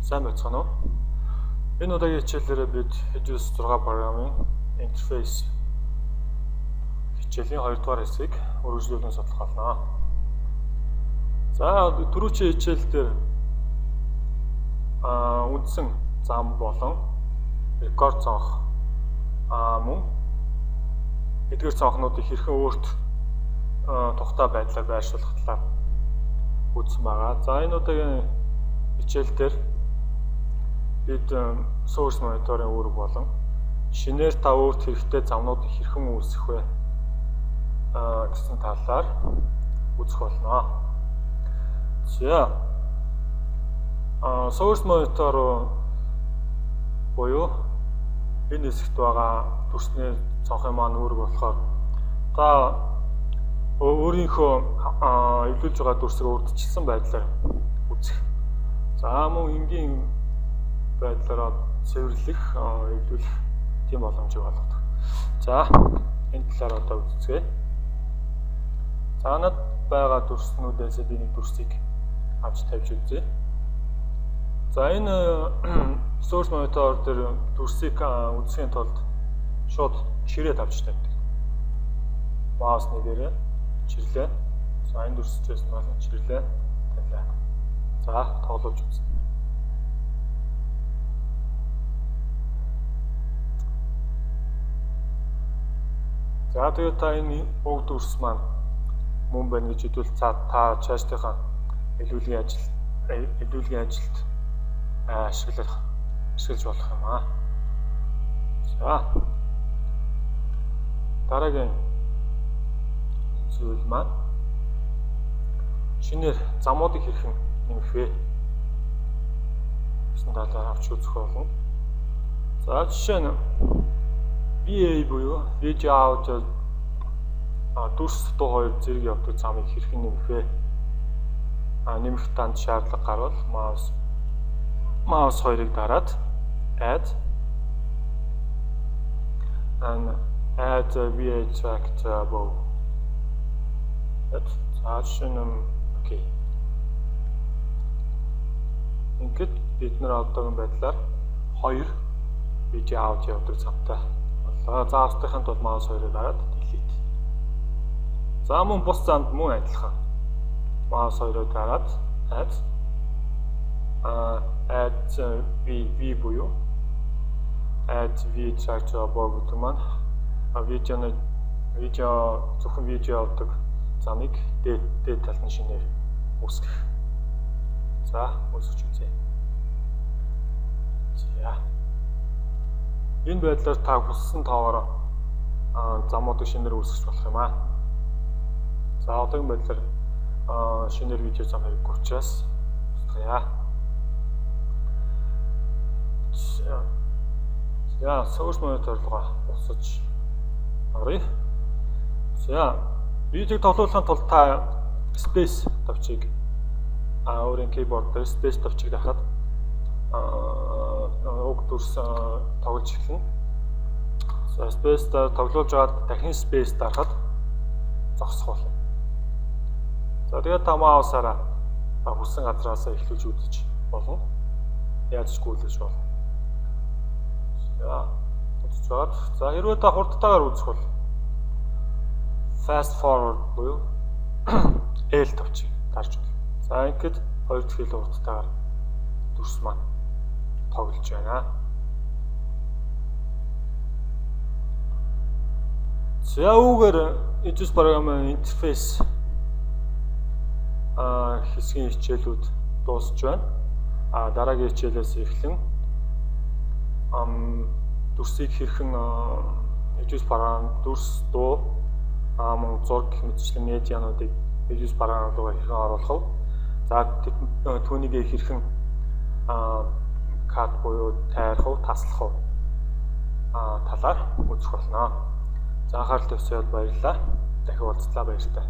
Сайн байцгаана уу? Энэ удаагийн хичээлээр бид Visual 6 програмын интерфейс хичээлийн 2 дугаар хэсгийг үргэлжлүүлэн судлах болно. За түрүүчийн хичээлдэр үндсэн зам болон рекорд цонх мөн эдгээр цонхнуудыг хэрхэн өөрт тухтай байдлаар байршуулах талаар үзсэн байгаа. За энэ удаагийн хичээлдэр бид source monitor-ын үүрэг болон шинээр та өөрт хэрэгтэй замнуудыг хэрхэн үүсгэх вэ гэсэн талаар үзэх болно. За source monitor буюу энэ хэсэгт байгаа төрсний цонхын маань үүрэг болохоор та өөрийнхөө эвлүүлж байгаа дүрсийг урдчилсан байдлаар үзэх. За мөн энгийн байдлаараа цэвэрлэх, эвлүүлэх тийм боломжийг олгодог. За энэ талаар одоо үзье. За над байгаа дүрснүүдээс би нэг дүрсийг авч тавьж үзье. За энэ source monitor дээр дүрсийг үзэхийн тулд шууд чирээд авч тавьдаг. Маус нэрээр чирлээ. За энэ дүрсчээс нь болон чирлээ тавилаа. За тоглож үзнэ. За тэгээд та энэ уг дүрс маань мөн байна гэж хэдвэл та цаашдынхаа илүүлгийн ажилд ашиглаж болох юм аа. За дараагийн зүйл маань шинээр замуудыг хэрхэн нэмэх вэ гэсэн талаар авч үзэх болно. За жишээ нь VA буюу Video Audio дүрс дуу хоёр зэрэг явдаг замыг хэрхэн нэмэх вэ? Нэмэх танд шаардлага гарвал маус хоёрыг дараад add VA track to above. Окей. Ингээд бид нар одоогийн байдлаар хоёр видео аудио явдаг замтай боллоо. За австрахын тулд маус хоёрыг дараад delete. За мөн бус замд мөн адилхан. Маус хоёрыг дараад add V буюу add V track to above гэдэг маань видео зөвхөн видео авдаг замыг дээд талд нь шинээр үүсгэх. За үүсгэж үзье. За энэ байдлаар та хүссэн тоогоор замуудыг шинээр үүсгэж болох юм аа. За одоогийн байдлаар шинээр видео зам хэрэггүй учраас устгая. За source monitor руугаа босож оръё. За видеог тоглуулахын тулд та space тавчийг өөрийн keyboard дээр space тавчийг дахиад уг дүрс тоглож эхэлнэ. За space дээр тоглуулж аваад дахин space дарахад зогсох болно. За тэгээд та маусаараа хүссэн газраас эхлүүлж үзэж болно. Яаж ч гүйлгэж болно. За үзэж аваад за хэрвээ та хурдтайгаар үзэх бол fast forward буюу L тавчийг дарж болно. За ингээд хоёр дахь хэл хурдтайгаар дүрс маань тоглож байна. За үүгээр Visual програмын интерфейс хэсгийн хичээлүүд дуусж байна. Дараагийн хичээлээс эхлэн дүрсийг хэрхэн Visual програм дүрс дуу мөн зураг гэх мэтчлэн медиануудыг Visual програм руу хэрхэн оруулах вэ? За түүнийг хэрхэн кат буюу тайрах, таслах талаар үзэх болно. За анхаарал тавьсанд баярлалаа. Дахин уулзлаа баяртай.